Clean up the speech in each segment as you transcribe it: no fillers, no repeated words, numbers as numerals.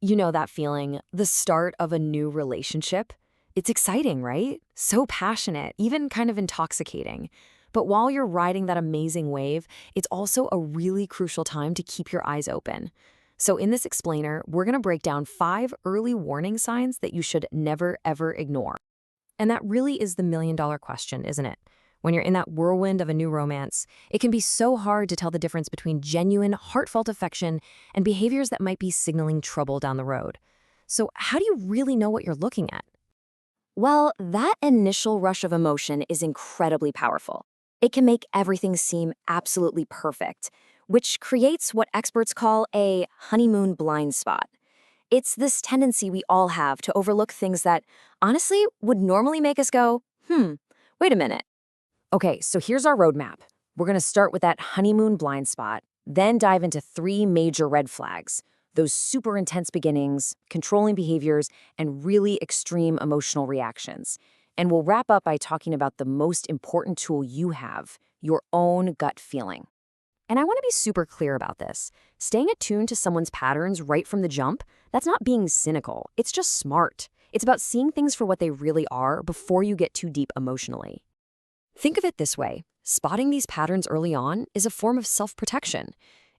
You know that feeling, the start of a new relationship? It's exciting, right? So passionate, even kind of intoxicating. But while you're riding that amazing wave, it's also a really crucial time to keep your eyes open. So in this explainer, we're going to break down 5 early warning signs that you should never, ever ignore. And that really is the million-dollar question, isn't it? When you're in that whirlwind of a new romance, it can be so hard to tell the difference between genuine, heartfelt affection and behaviors that might be signaling trouble down the road. So how do you really know what you're looking at? Well, that initial rush of emotion is incredibly powerful. It can make everything seem absolutely perfect, which creates what experts call a honeymoon blind spot. It's this tendency we all have to overlook things that, honestly, would normally make us go, wait a minute. Okay, so here's our roadmap. We're going to start with that honeymoon blind spot, then dive into 3 major red flags, those super intense beginnings, controlling behaviors, and really extreme emotional reactions. And we'll wrap up by talking about the most important tool you have, your own gut feeling. And I want to be super clear about this. Staying attuned to someone's patterns right from the jump, that's not being cynical. It's just smart. It's about seeing things for what they really are before you get too deep emotionally. Think of it this way. Spotting these patterns early on is a form of self-protection.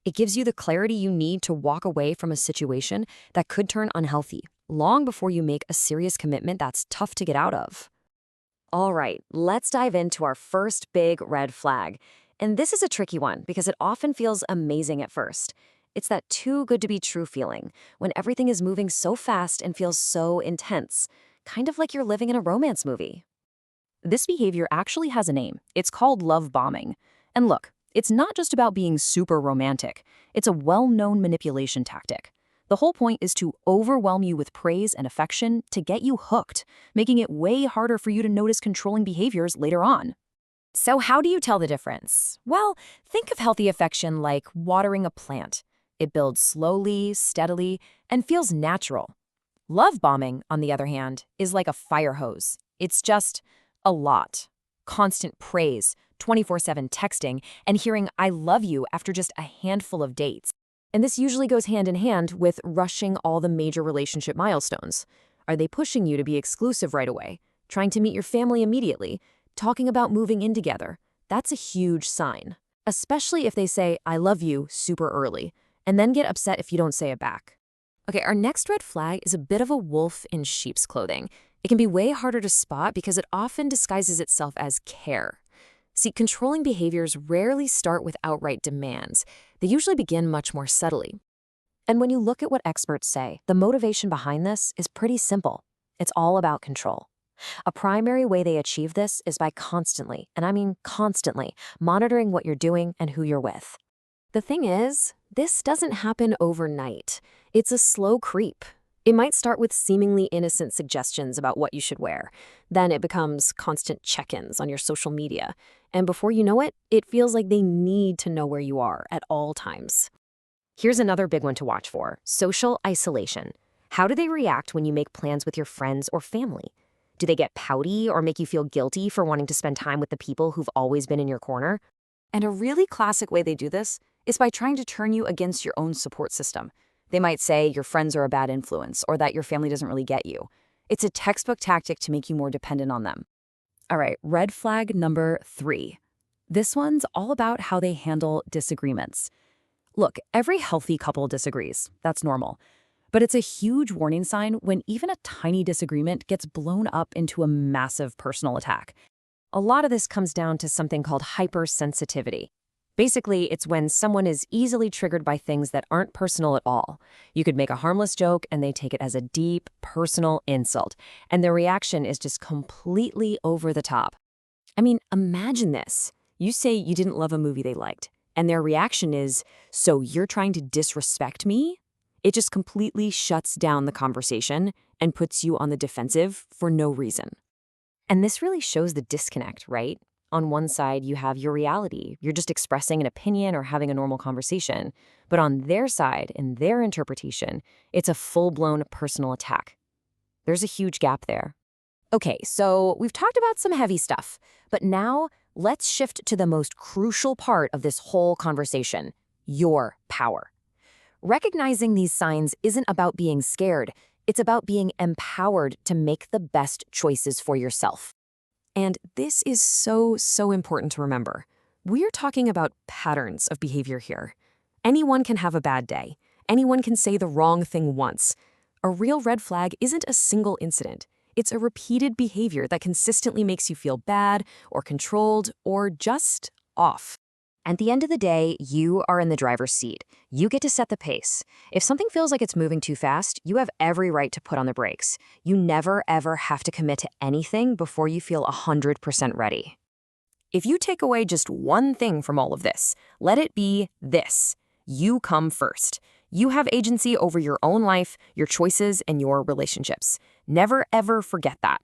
It gives you the clarity you need to walk away from a situation that could turn unhealthy, long before you make a serious commitment that's tough to get out of. All right, let's dive into our first big red flag. And this is a tricky one because it often feels amazing at first. It's that too good to be true feeling, when everything is moving so fast and feels so intense, kind of like you're living in a romance movie. This behavior actually has a name. It's called love bombing. And look, it's not just about being super romantic. It's a well-known manipulation tactic. The whole point is to overwhelm you with praise and affection to get you hooked, making it way harder for you to notice controlling behaviors later on. So how do you tell the difference? Well, think of healthy affection like watering a plant. It builds slowly, steadily, and feels natural. Love bombing, on the other hand, is like a fire hose. It's just a lot. Constant praise, 24/7 texting, and hearing "I love you" after just a handful of dates. And this usually goes hand in hand with rushing all the major relationship milestones. Are they pushing you to be exclusive right away? Trying to meet your family immediately? Talking about moving in together? That's a huge sign. Especially if they say "I love you" super early, and then get upset if you don't say it back. Okay, our next red flag is a bit of a wolf in sheep's clothing. It can be way harder to spot because it often disguises itself as care. See, controlling behaviors rarely start with outright demands. They usually begin much more subtly. And when you look at what experts say, the motivation behind this is pretty simple. It's all about control. A primary way they achieve this is by constantly, and I mean constantly, monitoring what you're doing and who you're with. The thing is, this doesn't happen overnight. It's a slow creep. It might start with seemingly innocent suggestions about what you should wear. Then it becomes constant check-ins on your social media. And before you know it, it feels like they need to know where you are at all times. Here's another big one to watch for: social isolation. How do they react when you make plans with your friends or family? Do they get pouty or make you feel guilty for wanting to spend time with the people who've always been in your corner? And a really classic way they do this is by trying to turn you against your own support system. They might say your friends are a bad influence or that your family doesn't really get you. It's a textbook tactic to make you more dependent on them. All right, red flag number 3. This one's all about how they handle disagreements. Look, every healthy couple disagrees. That's normal. But it's a huge warning sign when even a tiny disagreement gets blown up into a massive personal attack. A lot of this comes down to something called hypersensitivity. Basically, it's when someone is easily triggered by things that aren't personal at all. You could make a harmless joke and they take it as a deep, personal insult, and their reaction is just completely over the top. I mean, imagine this. You say you didn't love a movie they liked, and their reaction is, "So you're trying to disrespect me?" It just completely shuts down the conversation and puts you on the defensive for no reason. And this really shows the disconnect, right? On one side, you have your reality. You're just expressing an opinion or having a normal conversation. But on their side, in their interpretation, it's a full-blown personal attack. There's a huge gap there. Okay, so we've talked about some heavy stuff, but now let's shift to the most crucial part of this whole conversation: your power. Recognizing these signs isn't about being scared, it's about being empowered to make the best choices for yourself. And this is so important to remember. We're talking about patterns of behavior here. Anyone can have a bad day. Anyone can say the wrong thing once. A real red flag isn't a single incident. It's a repeated behavior that consistently makes you feel bad or controlled or just off. At the end of the day, you are in the driver's seat. You get to set the pace. If something feels like it's moving too fast, you have every right to put on the brakes. You never, ever have to commit to anything before you feel 100% ready. If you take away just one thing from all of this, let it be this: you come first. You have agency over your own life, your choices, and your relationships. Never, ever forget that.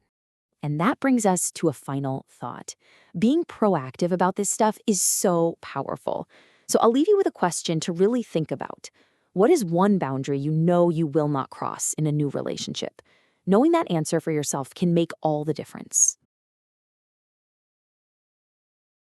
And that brings us to a final thought. Being proactive about this stuff is so powerful. So I'll leave you with a question to really think about. What is one boundary you know you will not cross in a new relationship? Knowing that answer for yourself can make all the difference.